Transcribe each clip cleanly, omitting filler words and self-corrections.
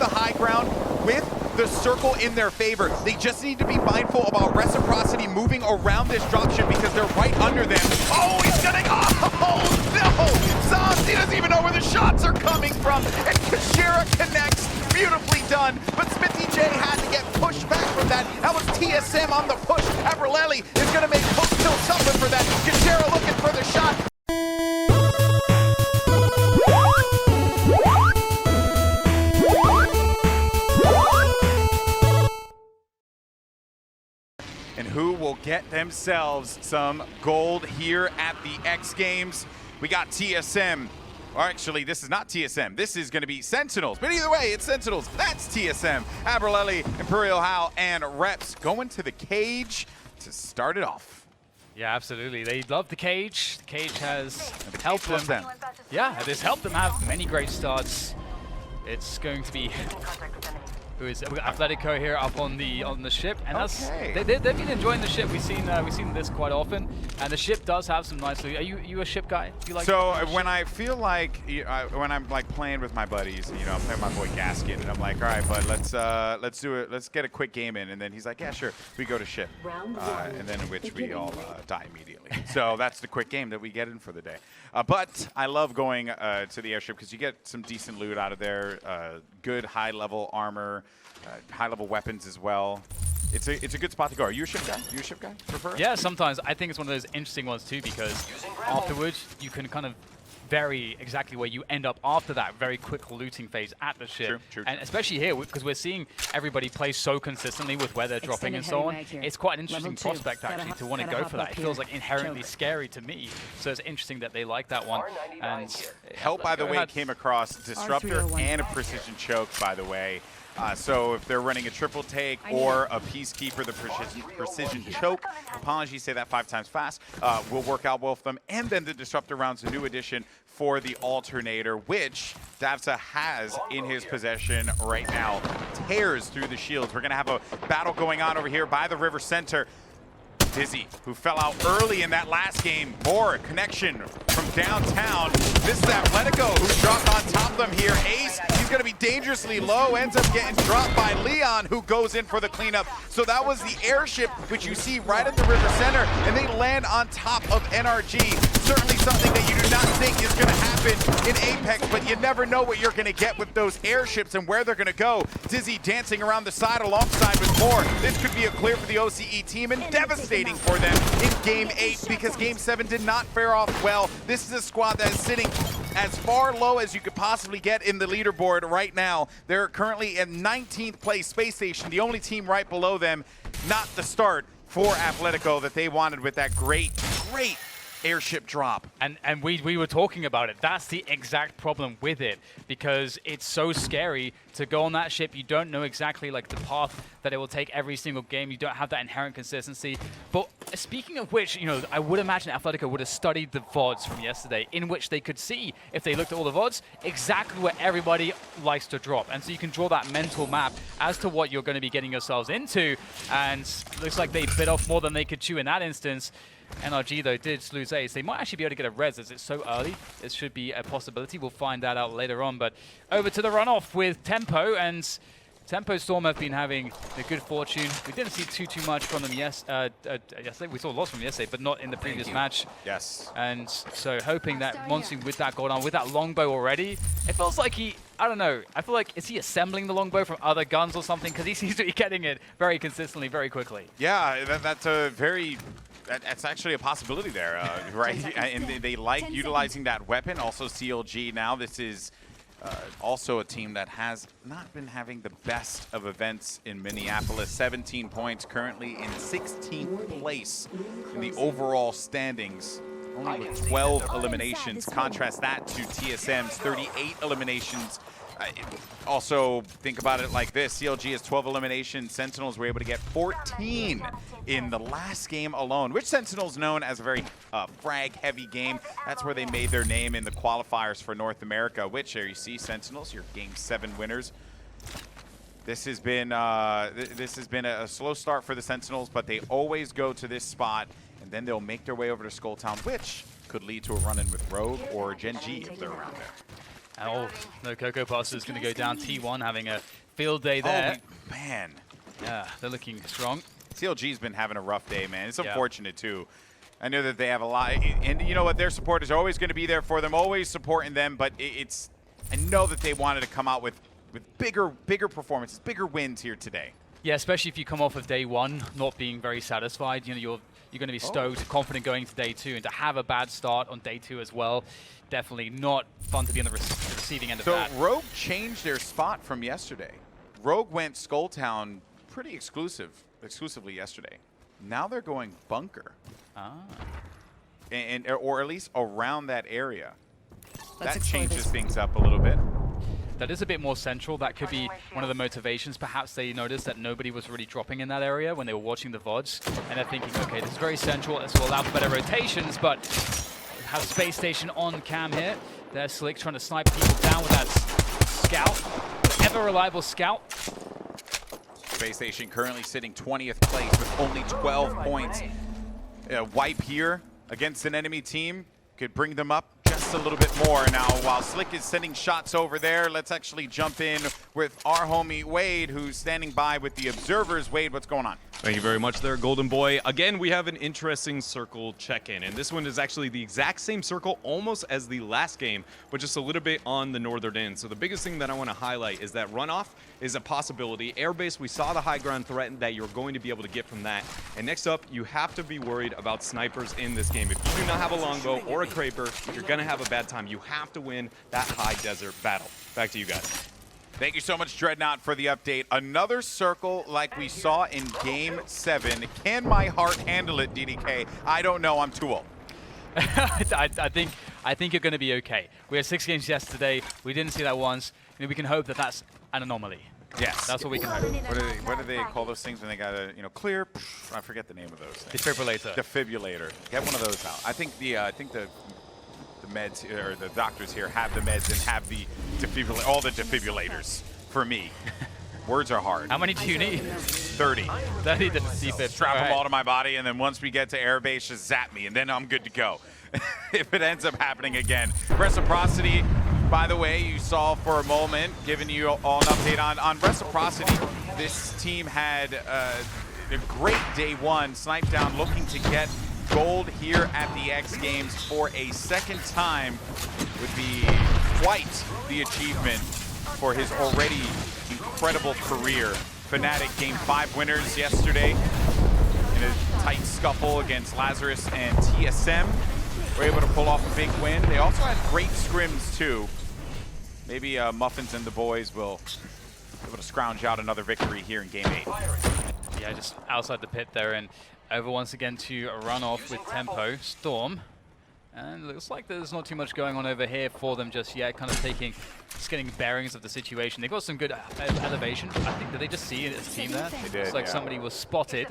the high ground with the circle in their favor. They just need to be mindful about reciprocity moving around this dropship because they're right under them. Oh, he's getting, oh no! Zaz, he doesn't even know where the shots are coming from. And Kashira connects, beautifully done. But Smithy J had to get pushed back from that. That was TSM on the push. Abraleli is gonna make Post still something for that. Kashira looking for the shot. And who will get themselves some gold here at the X Games? We got TSM. Or actually, this is not TSM. This is going to be Sentinels. But either way, it's Sentinels. That's TSM. Abraleli, Imperial Hal, and Reps going to the cage to start it off. Yeah, absolutely. They love the cage. The cage has helped them. Yeah, it has helped them have many great starts. It's going to be who is it? We got Atletico here up on the ship, and that's they've been enjoying the ship. We've seen this quite often, and the ship does have some nice loot. Are you a ship guy? Do you like? So when I feel like when I'm like playing with my buddies, you know, I'm playing with my boy Gaskin, and I'm like, all right, bud, let's do it. Let's get a quick game in, and then he's like, yeah, sure. We go to ship, and then in which we all die immediately. So that's the quick game that we get in for the day. But I love going to the airship because you get some decent loot out of there, good high-level armor. High-level weapons as well. It's a good spot to go. Are you a ship guy? You a ship guy? Prefer? Yeah, sometimes. I think it's one of those interesting ones too because afterwards you can kind of vary exactly where you end up after that very quick looting phase at the ship. True. And especially here because we're seeing everybody play so consistently with where they're dropping and so on. It's quite an interesting prospect actually to want to go for that. It feels like inherently scary to me. So it's interesting that they like that one. And Help, by the way, came across Disruptor and a Precision Choke, by the way. So if they're running a triple take or a Peacekeeper, the precision choke, apologies, say that 5 times fast, will work out well for them. And then the Disruptor round's a new addition for the Alternator, which Davza has in his possession right now. Tears through the shields. We're going to have a battle going on over here by the River Center. Dizzy, who fell out early in that last game. More connection from downtown. This is Atletico, who dropped on top of them here. Ace, he's going to be dangerously low, ends up getting dropped by Leon, who goes in for the cleanup. So that was the airship, which you see right at the River Center, and they land on top of NRG. Certainly something that you do not think is going to happen in Apex, but you never know what you're going to get with those airships and where they're going to go. Dizzy dancing around the side alongside with more. This could be a clear for the OCE team and devastating for them in Game 8 because Game 7 did not fare off well. This is a squad that is sitting as far low as you could possibly get in the leaderboard right now. They're currently in 19th place, Space Station, the only team right below them. Not the start for Atletico that they wanted with that great airship drop. And we were talking about it. That's the exact problem with it because it's so scary to go on that ship. You don't know exactly like the path that it will take every single game. You don't have that inherent consistency. But speaking of which, you know, I would imagine Atletico would have studied the VODs from yesterday in which they could see, if they looked at all the VODs, exactly where everybody likes to drop. And so you can draw that mental map as to what you're going to be getting yourselves into. And looks like they bit off more than they could chew in that instance. NRG, though, did lose Ace. They might actually be able to get a res as it's so early. It should be a possibility. We'll find that out later on. But over to the runoff with Tempo. And Tempo Storm have been having a good fortune. We didn't see too much from them yesterday. We saw lots from yesterday, but not in the previous match. Yes. And so hoping that Monsoon with that gold on, with that longbow already, it feels like I don't know. I feel like, is he assembling the longbow from other guns or something? Because he seems to be getting it very consistently, very quickly. Yeah, that's a very... That's actually a possibility there, right? And they like utilizing that weapon. Also CLG now. This is also a team that has not been having the best of events in Minneapolis. 17 points, currently in 16th place in the overall standings. Only with 12 eliminations. Contrast that to TSM's 38 eliminations. Also, think about it like this. CLG has 12 eliminations. Sentinels were able to get 14 in the last game alone, which Sentinels known as a very frag-heavy game. That's where they made their name in the qualifiers for North America, which there you see Sentinels, your Game 7 winners. This has been a slow start for the Sentinels, but they always go to this spot, and then they'll make their way over to Skulltown, which could lead to a run-in with Rogue or Gen G if they're around there. Oh, no Coco Pass is going to go down. T1 having a field day there. Oh, man. Yeah, they're looking strong. CLG's been having a rough day, man. It's Yeah. unfortunate, too. I know that they have a lot, and you know what? Their supporters are always going to be there for them, always supporting them, but it's, I know that they wanted to come out with bigger performances, bigger wins here today. Yeah, especially if you come off of day one not being very satisfied. You know, you're going to be stoked, confident going to day two, and to have a bad start on day two as well, definitely not fun to be on the receiving end of that. So Rogue changed their spot from yesterday. Rogue went Skulltown pretty exclusively yesterday. Now they're going bunker. Or at least around that area. That changes things up a little bit. That is a bit more central. That could be one of the motivations. Perhaps they noticed that nobody was really dropping in that area when they were watching the VODs. And they're thinking, okay, this is very central. This will allow for better rotations, but have Space Station on cam here. There's Slick trying to snipe people down with that scout. Ever reliable scout. Space Station currently sitting 20th place with only 12 points. Wipe here against an enemy team could bring them up just a little bit more. Now, while Slick is sending shots over there, let's actually jump in with our homie Wade, who's standing by with the observers. Wade, what's going on? Thank you very much there, Golden Boy. Again, we have an interesting circle check-in, and this one is actually the exact same circle almost as the last game, but just a little bit on the northern end. So the biggest thing that I want to highlight is that runoff is a possibility. Airbase, we saw the high ground threat that you're going to be able to get from that. And next up, you have to be worried about snipers in this game. If you do not have a longbow or a Kraber, you're going to have a bad time. You have to win that high desert battle. Back to you guys. Thank you so much, Dreadnought, for the update. Another circle like we saw in Game 7. Can my heart handle it, DDK? I don't know. I'm too old. I think you're going to be okay. We had 6 games yesterday. We didn't see that once. I mean, we can hope that that's an anomaly. Yes. That's what we can hope. What do they call those things when they got to, clear? I forget the name of those things. Defibrillator. Defibrillator. Get one of those out. I think the meds or the doctors here have the meds and have the all the defibrillators for me. Words are hard. How many do you need? 30. 30 to defib. Strap them all to my body, and then once we get to airbase, just zap me, and then I'm good to go. If it ends up happening again. Reciprocity, by the way, you saw for a moment, giving you all an update on Reciprocity. This team had a great day one. Sniped.down looking to get gold here at the X Games for a second time would be quite the achievement for his already incredible career. Fnatic Game 5 winners yesterday in a tight scuffle against Lazarus and TSM. Were able to pull off a big win. They also had great scrims too. Maybe Muffins and the boys will be able to scrounge out another victory here in Game 8. Yeah, just outside the pit there, and over once again to a runoff with Tempo. Storm. And it looks like there's not too much going on over here for them just yet, kind of just getting bearings of the situation. They've got some good elevation. I think, did they just see it as a team there? They did, Looks like yeah. somebody was spotted.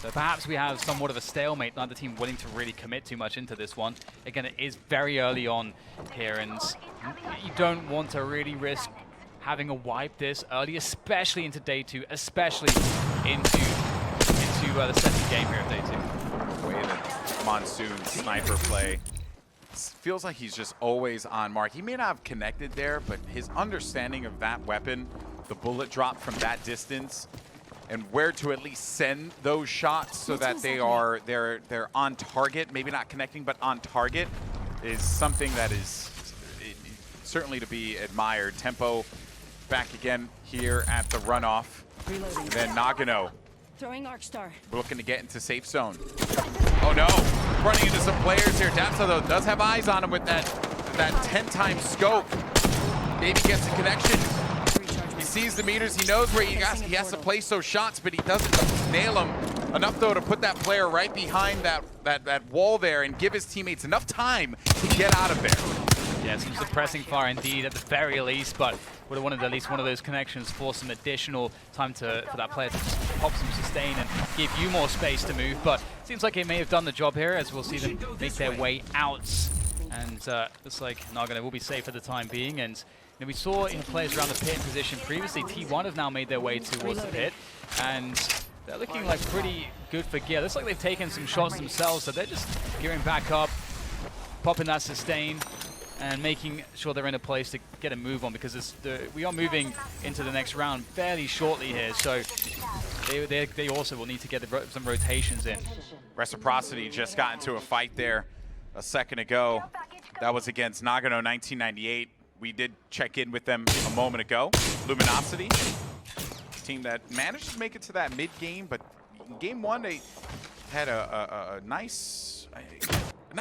So perhaps we have somewhat of a stalemate, neither team willing to really commit too much into this one. Again, it is very early on here, and you don't want to really risk having a wipe this early, especially into day two, especially into the second game here of day two. The way that Monsoon sniper play feels like he's just always on mark. He may not have connected there, but his understanding of that weapon, the bullet drop from that distance, and where to at least send those shots so that they're on target, maybe not connecting, but on target, is something that is certainly to be admired. Tempo back again here at the runoff. And then Nagano Throwing Arcstar. we're looking to get into safe zone. Oh no, running into some players here. Dapsa though does have eyes on him with that 10-time scope. Maybe gets a connection. He sees the meters, he knows where he has to place those shots, but he doesn't nail them enough though to put that player right behind that wall there and give his teammates enough time to get out of there. Yeah, some suppressing fire indeed at the very least, but would have wanted at least one of those connections for some additional time for that player to just pop some sustain and give you more space to move. But seems like it may have done the job here, as we'll see them make their way out. And looks like Nagano will be safe for the time being. And we saw players around the pit position previously. T1 have now made their way towards the pit, and they're looking like pretty good for gear. Looks like they've taken some shots themselves, so they're just gearing back up, popping that sustain. and making sure they're in a place to get a move on, because we are moving into the next round fairly shortly here, so they also will need to get some rotations in. Reciprocity just got into a fight there a second ago. That was against Nagano 1998. We did check in with them a moment ago. Luminosity, team that managed to make it to that mid-game, but in game one they had a nice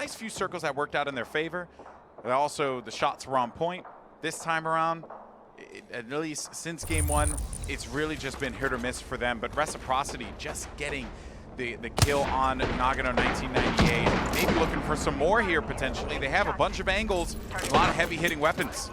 few circles that worked out in their favor. And also the shots were on point. This time around, at least since game one, it's really just been hit or miss for them. But Reciprocity just getting the kill on Nagano 1998. Maybe looking for some more here potentially. They have a bunch of angles, a lot of heavy hitting weapons.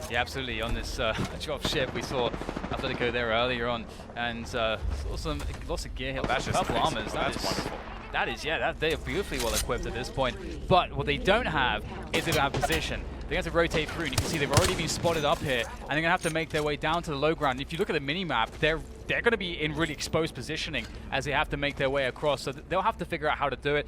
Yeah, absolutely. On this drop ship, we saw Atletico there earlier on, and saw some lots of gear here, That's a just couple nice. armors. That's wonderful. That is, yeah, they are beautifully well equipped at this point. But what they don't have is they don't have position. They have to rotate through, and you can see they've already been spotted up here, and they're going to have to make their way down to the low ground. And if you look at the mini-map, they're going to be in really exposed positioning as they have to make their way across. So they'll have to figure out how to do it.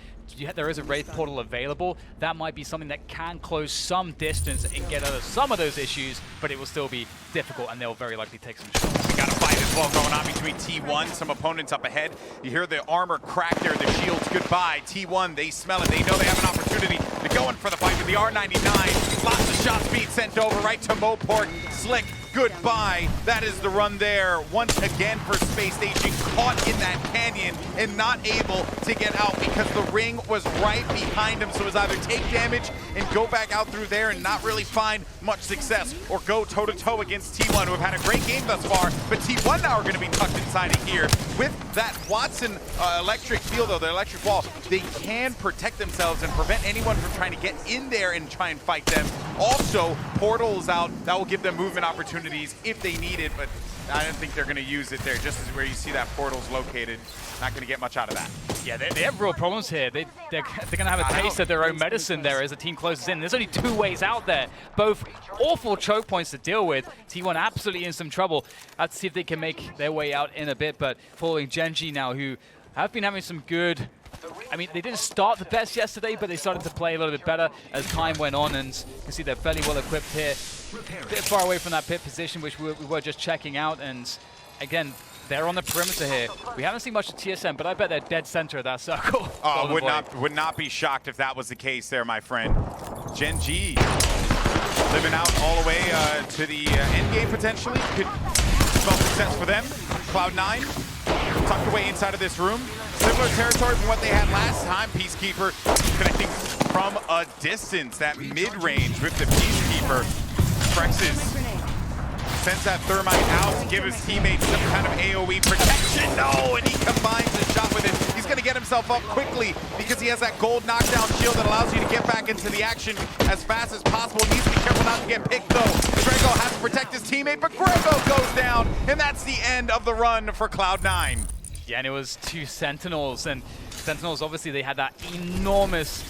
There is a Wraith portal available. That might be something that can close some distance and get out of some of those issues, but it will still be difficult, and they'll very likely take some shots. We got a fight as well going on between T1, some opponents up ahead. You hear the armor crack there, the shields goodbye. T1, they smell it. They know they have an opportunity to go in for the fight with the R99. Lots of shots being sent over right to Moport. Slick, goodbye. That is the run there. Once again for Space Station, caught in that canyon and not able to get out because the ring was right behind him. So it was either take damage and go back out through there and not really find much success, or go toe-to-toe against T1, who have had a great game thus far. But T1 now are going to be tucked inside of here. With that Watson electric field, though, the electric wall, they can protect themselves and prevent anyone from trying to get in there and try and fight them. Also, portals out. That will give them movement opportunities if they need it, but I don't think they're going to use it there. Just as where you see that portal's located, not going to get much out of that. Yeah, they have real problems here. They're going to have a taste of their own medicine there as the team closes in. There's only two ways out there. Both awful choke points to deal with. T1 absolutely in some trouble. Let's see if they can make their way out in a bit, but following Gen.G now, who have been having some good... I mean, they didn't start the best yesterday, but they started to play a little bit better as time went on, and you can see they're fairly well equipped here. A bit far away from that pit position, which we were just checking out, and again, they're on the perimeter here. We haven't seen much of TSM, but I bet they're dead center of that circle. Would not be shocked if that was the case there, my friend. Gen.G living out all the way to the end game potentially. Could spell success for them. Cloud9 tucked away inside of this room. Similar territory from what they had last time. Peacekeeper connecting from a distance. That mid-range with the Peacekeeper. Frexes sends that Thermite out to give his teammates some kind of AoE protection. No, and he combines the shot with it. He's going to get himself up quickly because he has that gold knockdown shield that allows you to get back into the action as fast as possible. He needs to be careful not to get picked, though. Grego has to protect his teammate, but Grego goes down, and that's the end of the run for Cloud9. Yeah, and it was two Sentinels, and Sentinels, obviously, they had that enormous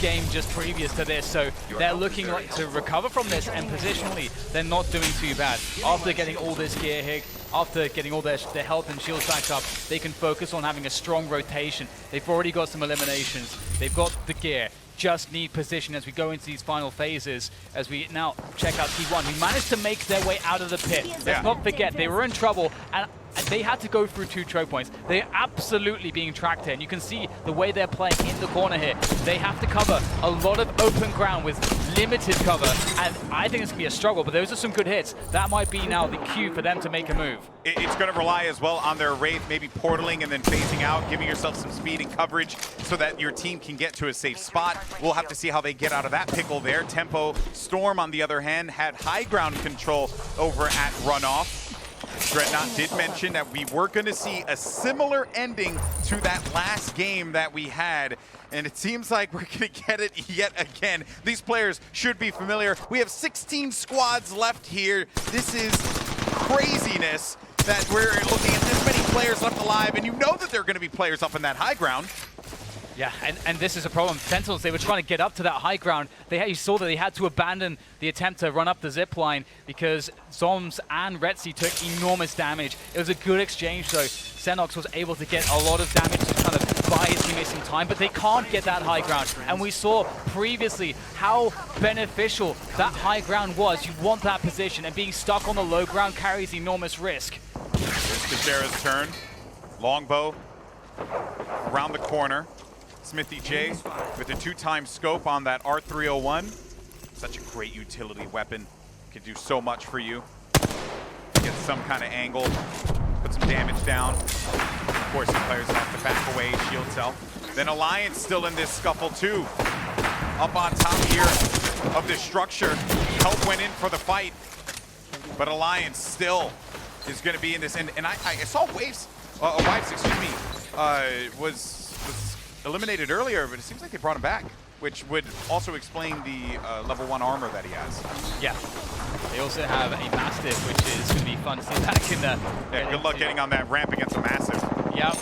game just previous to this, so they're looking like to recover from this, and positionally, they're not doing too bad. After getting all this gear here, after getting all their health and shields back up, they can focus on having a strong rotation. They've already got some eliminations. They've got the gear. Just need position as we go into these final phases, as we now check out T1, who managed to make their way out of the pit. Let's not forget, they were in trouble, and they had to go through 2 choke points. They're absolutely being tracked here, and you can see the way they're playing in the corner here. They have to cover a lot of open ground with limited cover, and I think it's going to be a struggle, but those are some good hits. That might be now the cue for them to make a move. It's going to rely as well on their Wraith, maybe portaling and then phasing out, giving yourself some speed and coverage so that your team can get to a safe spot. We'll have to see how they get out of that pickle there. Tempo Storm, on the other hand, had high ground control over at Runoff. Dreadnought did mention that we were going to see a similar ending to that last game that we had, and it seems like we're going to get it yet again. These players should be familiar. We have 16 squads left here. This is craziness that we're looking at this many players left alive, and you know that there are going to be players up in that high ground. Yeah, and this is a problem. Sentinels, they were trying to get up to that high ground. You saw that they had to abandon the attempt to run up the zip line because Zoms and Retzi took enormous damage. It was a good exchange, though. Xenox was able to get a lot of damage to kind of buy his teammates some time, but they can't get that high ground. And we saw previously how beneficial that high ground was. You want that position, and being stuck on the low ground carries enormous risk. Here's Kajera's turn. Longbow around the corner. Smithy J with a 2-time scope on that R301. Such a great utility weapon. Can do so much for you. Get some kind of angle, put some damage down. Of course, the players have to back away, shield self. Then Alliance still in this scuffle too. Up on top here of this structure. Help went in for the fight, but Alliance still is going to be in this. And I saw Wives, excuse me, was eliminated earlier, but it seems like they brought him back, which would also explain the level 1 armor that he has. Yeah. They also have a Mastiff, which is going to be fun to see back in the... Yeah, good luck getting on that ramp against a Mastiff. Yep.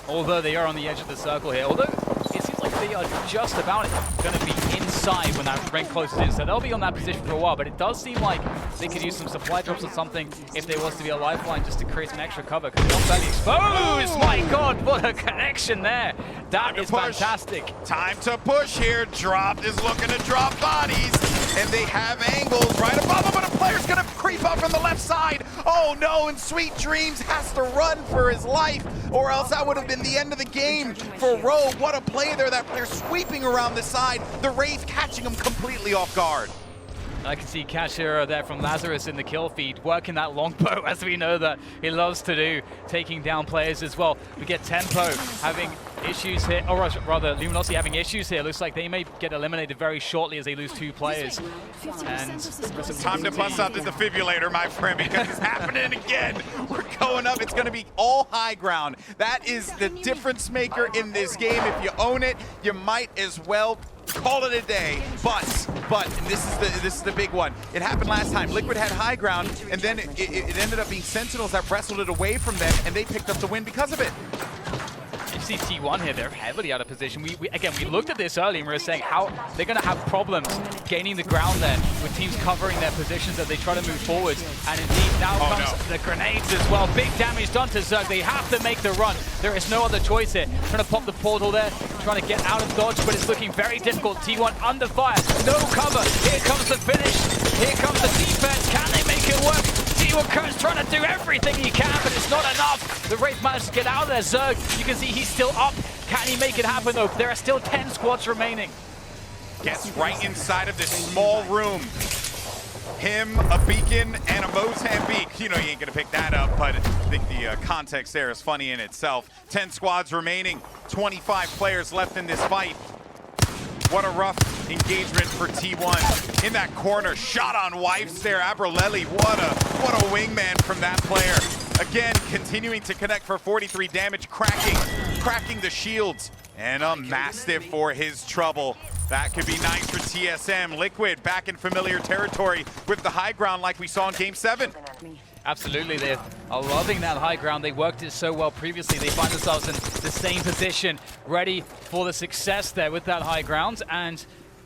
Although they are on the edge of the circle here. Although it seems like they are just about going to be inside when that rank closes in. So they'll be on that position for a while. But it does seem like they could use some supply drops or something if there was to be a lifeline just to create some extra cover. Because they're not fairly exposed. My God, what a connection there. That is fantastic. Time to push here. Drop is looking to drop bodies. And they have angles right above them, but a player's gonna creep up from the left side. Oh no, and Sweet Dreams has to run for his life, or else that would have been the end of the game for Rogue. What a play there, that player sweeping around the side, the Wraith catching him completely off guard. I can see Kashira there from Lazarus in the kill feed, working that longbow, as we know that he loves to do, taking down players as well. We get Tempo having issues here, or rather Luminosity having issues here. Looks like they may get eliminated very shortly as they lose 2 players. And time to bust out the defibrillator, my friend, because it's happening again. We're going up. It's going to be all high ground. That is the difference maker in this game. If you own it, you might as well call it a day. But and this is the big one. It happened last time. Liquid had high ground, and then it ended up being Sentinels that wrestled it away from them, and they picked up the win because of it. You see T1 here, they're heavily out of position. We looked at this earlier and we were saying how they're going to have problems gaining the ground there with teams covering their positions as they try to move forwards. And indeed, now comes the grenades as well. Big damage done to Zerg. They have to make the run. There is no other choice here. Trying to pop the portal there, trying to get out of dodge, but it's looking very difficult. T1 under fire, no cover. Here comes the finish. Here comes the defense. Can they make it work? T1 Kurt's trying to do everything he can, but it's not enough. The Wraith managed to get out of there. Zerg, you can see he's still up. Can he make it happen though? There are still 10 squads remaining. Gets right inside of this small room. Him, a beacon, and a Mozambique. You know you ain't gonna pick that up, but I think the context there is funny in itself. 10 squads remaining, 25 players left in this fight. What a rough engagement for T1. In that corner, shot on Wipes there. Abrolelli, what a wingman from that player. Again, continuing to connect for 43 damage, cracking the shields. And a Mastiff for his trouble. That could be nice for TSM. Liquid back in familiar territory with the high ground like we saw in Game 7. Absolutely, they are loving that high ground. They worked it so well previously. They find themselves in the same position, ready for the success there with that high ground. And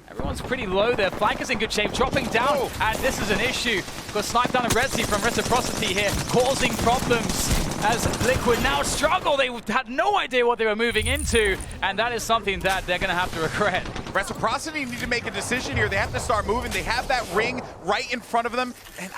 everyone's pretty low there. Flank is in good shape, dropping down, and this is an issue. Got sniped down a Resi from Reciprocity here, causing problems as Liquid now struggle. They had no idea what they were moving into, and that is something that they're going to have to regret. Reciprocity need to make a decision here. They have to start moving. They have that ring right in front of them. And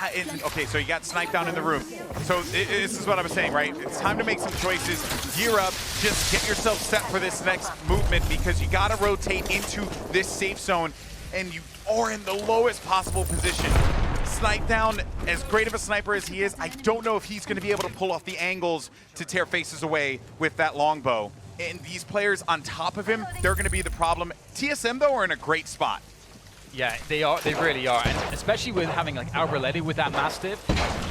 okay, so you got sniped down in the room. So this is what I was saying, right? It's time to make some choices. Gear up. Just get yourself set for this next movement because you got to rotate into this safe zone, and you are in the lowest possible position. Snipe down, as great of a sniper as he is, I don't know if he's going to be able to pull off the angles to tear faces away with that longbow. And these players on top of him, they're going to be the problem. TSM, though, are in a great spot. Yeah, they are. They really are. And especially with having like Abrolelli with that Mastiff,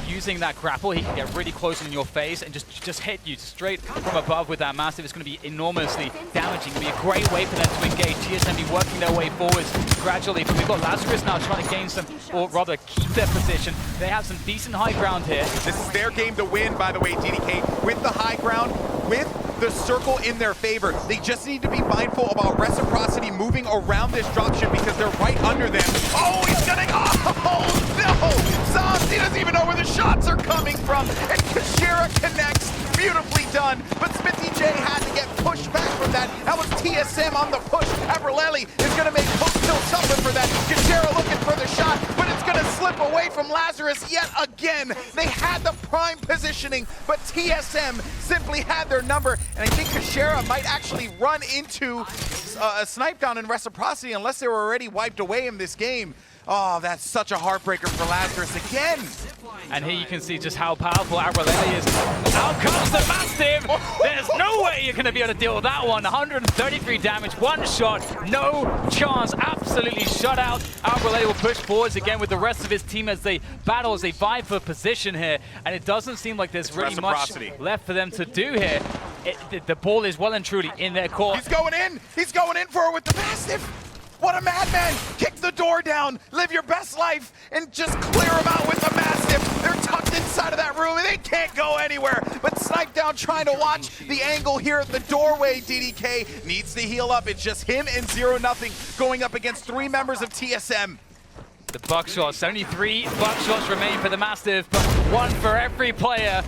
using that grapple, he can get really close in your face and just hit you straight from above with that Mastiff. It's going to be enormously damaging. It'll be a great way for them to engage. TSM be working their way forwards gradually. But we've got Lazarus now trying to gain some, or rather keep their position. They have some decent high ground here. This is their game to win, by the way, DDK, with the high ground, with the circle in their favor. They just need to be mindful about Reciprocity moving around this dropship because they're right under them. Oh, he's gonna, oh no! Zomsy doesn't even know where the shots are coming from. And Kashira connects, beautifully done, but Smithy J had to get pushed back from that. That was TSM on the push. Abraleli is going to make Hook still suffer for that. Kashira looking for the shot, but it's going to slip away from Lazarus yet again. They had the prime positioning, but TSM simply had their number, and I think Kashira might actually run into a snipe down in Reciprocity unless they were already wiped away in this game. Oh, that's such a heartbreaker for Lazarus again. And here you can see just how powerful Abraleli is. Out comes the Mastiff! There's no way you're going to be able to deal with that one. 133 damage, one shot, no chance. Absolutely shut out. Abraleli will push forwards again with the rest of his team as they battle, as they vie for position here. And it doesn't seem like there's really much left for them to do here. The ball is well and truly in their court. He's going in! He's going in for it with the Mastiff! What a madman! Kick the door down, live your best life, and just clear them out with the Mastiff. They're tucked inside of that room and they can't go anywhere. But Snipe Down trying to watch the angle here at the doorway. DDK needs to heal up. It's just him and 0-0 going up against 3 members of TSM. The buckshot, 73 buckshots remain for the Mastiff, but 1 for every player.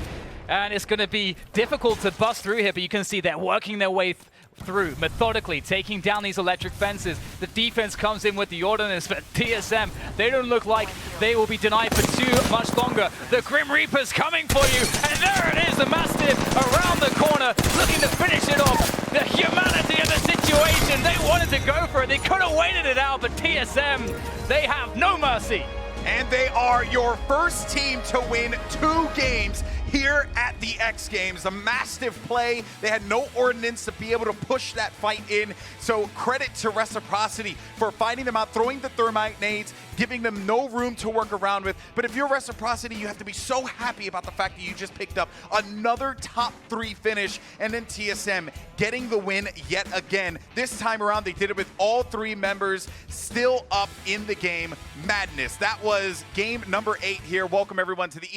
And it's going to be difficult to bust through here, but you can see they're working their way through methodically, taking down these electric fences. The defense comes in with the ordinance, but TSM, they don't look like they will be denied for too much longer. The Grim Reaper's coming for you, and there it is, the Mastiff around the corner, looking to finish it off. The humanity of the situation, they wanted to go for it. They could have waited it out, but TSM, they have no mercy. And they are your first team to win 2 games here at the X Games. The Mastiff play, they had no ordinance to be able to push that fight in. So credit to Reciprocity for finding them out, throwing the thermite nades, giving them no room to work around with. But if you're Reciprocity, you have to be so happy about the fact that you just picked up another top 3 finish, and then TSM getting the win yet again. This time around, they did it with all 3 members still up in the game. Madness. That was game number 8 here. Welcome everyone to the